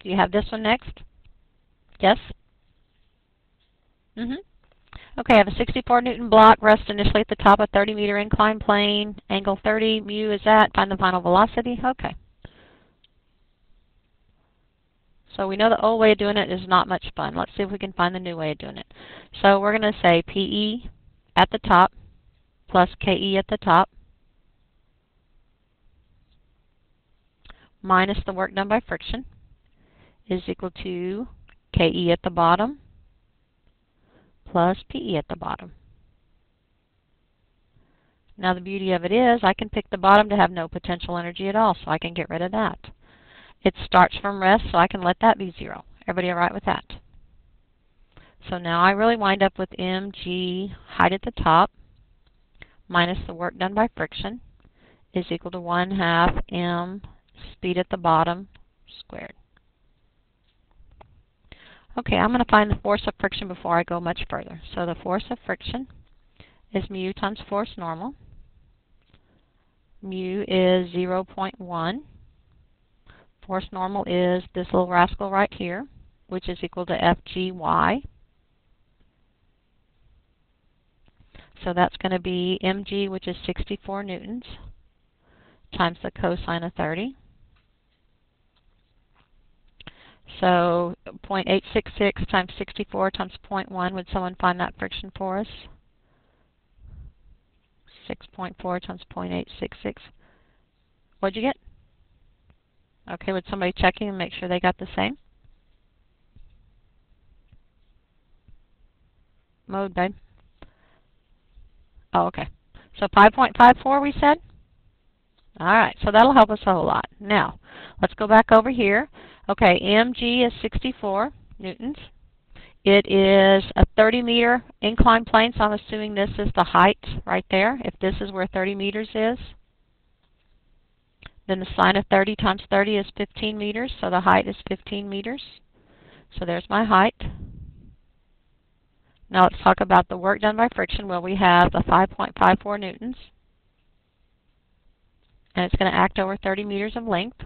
Do you have this one next? Yes? Okay, I have a 64 Newton block, rest initially at the top of 30-meter inclined plane, angle 30, mu is that, find the final velocity. Okay. So we know the old way of doing it is not much fun. Let's see if we can find the new way of doing it. So we're going to say PE at the top plus KE at the top minus the work done by friction is equal to KE at the bottom plus PE at the bottom. Now the beauty of it is I can pick the bottom to have no potential energy at all, so I can get rid of that. It starts from rest, so I can let that be 0. Everybody all right with that? So now I really wind up with mg height at the top minus the work done by friction is equal to 1/2 m speed at the bottom squared. Okay, I'm going to find the force of friction before I go much further. So the force of friction is mu times force normal. Mu is 0.1. Force normal is this little rascal right here, which is equal to FGY. So that's going to be mg, which is 64 newtons, times the cosine of 30. So 0.866 times 64 times 0.1, would someone find that friction for us? 6.4 times 0.866. What'd you get? Okay, would somebody checking and make sure they got the same? Mode, babe. Oh, okay. So 5.54 we said? All right, so that'll help us a whole lot. Now, let's go back over here. Okay, mg is 64 newtons. It is a 30-meter inclined plane, so I'm assuming this is the height right there. If this is where 30 meters is, then the sine of 30 times 30 is 15 meters, so the height is 15 meters. So there's my height. Now let's talk about the work done by friction. Well, we have the 5.54 newtons, and it's going to act over 30 meters of length,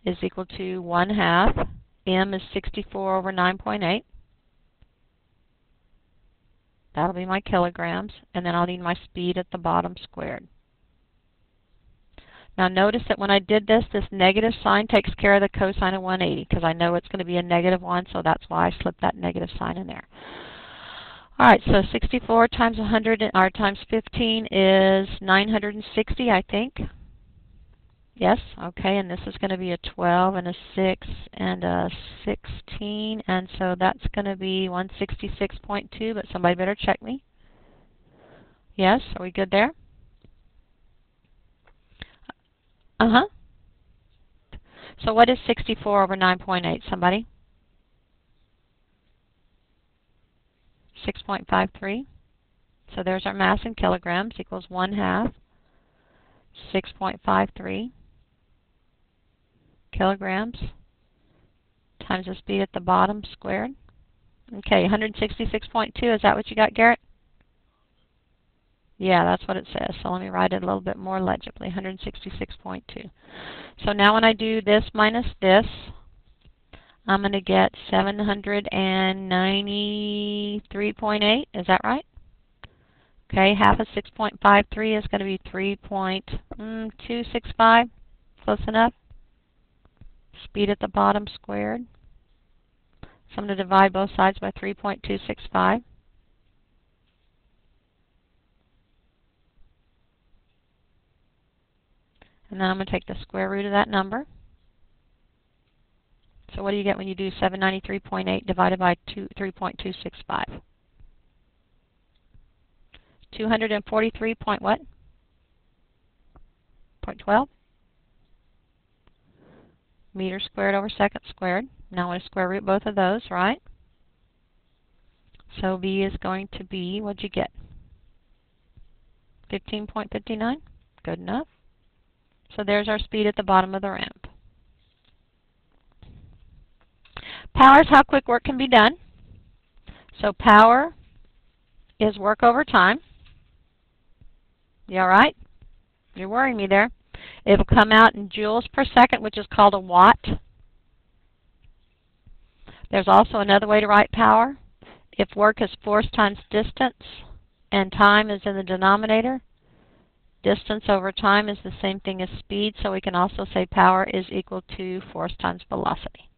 is equal to 1/2. M is 64 over 9.8. That'll be my kilograms, and then I'll need my speed at the bottom squared. Now notice that when I did this, this negative sign takes care of the cosine of 180, because I know it's going to be a -1, so that's why I slipped that negative sign in there. All right, so 64 times 100 or times 15 is 960, I think. Yes, okay, and this is going to be a 12 and a 6 and a 16, and so that's going to be 166.2, but somebody better check me. Yes, are we good there? Uh-huh. So what is 64 over 9.8, somebody? 6.53. So there's our mass in kilograms, equals 1/2 6.53 kilograms times the speed at the bottom squared. Okay, 166.2, is that what you got, Garrett? Yeah, that's what it says. So let me write it a little bit more legibly, 166.2. So now when I do this minus this, I'm going to get 793.8. Is that right? Okay, half of 6.53 is going to be 3.265. Close enough. Speed at the bottom squared. So I'm going to divide both sides by 3.265. And then I'm going to take the square root of that number. So what do you get when you do 793.8 divided by 3.265? 243 point what? 0.12? Meters squared over seconds squared. Now I want to square root both of those, right? So V is going to be, what'd you get? 15.59? Good enough. So there's our speed at the bottom of the ramp. Power is how quick work can be done. So power is work over time. You all right? You're worrying me there. It will come out in joules per second, which is called a watt. There's also another way to write power. If work is force times distance and time is in the denominator, distance over time is the same thing as speed, so we can also say power is equal to force times velocity.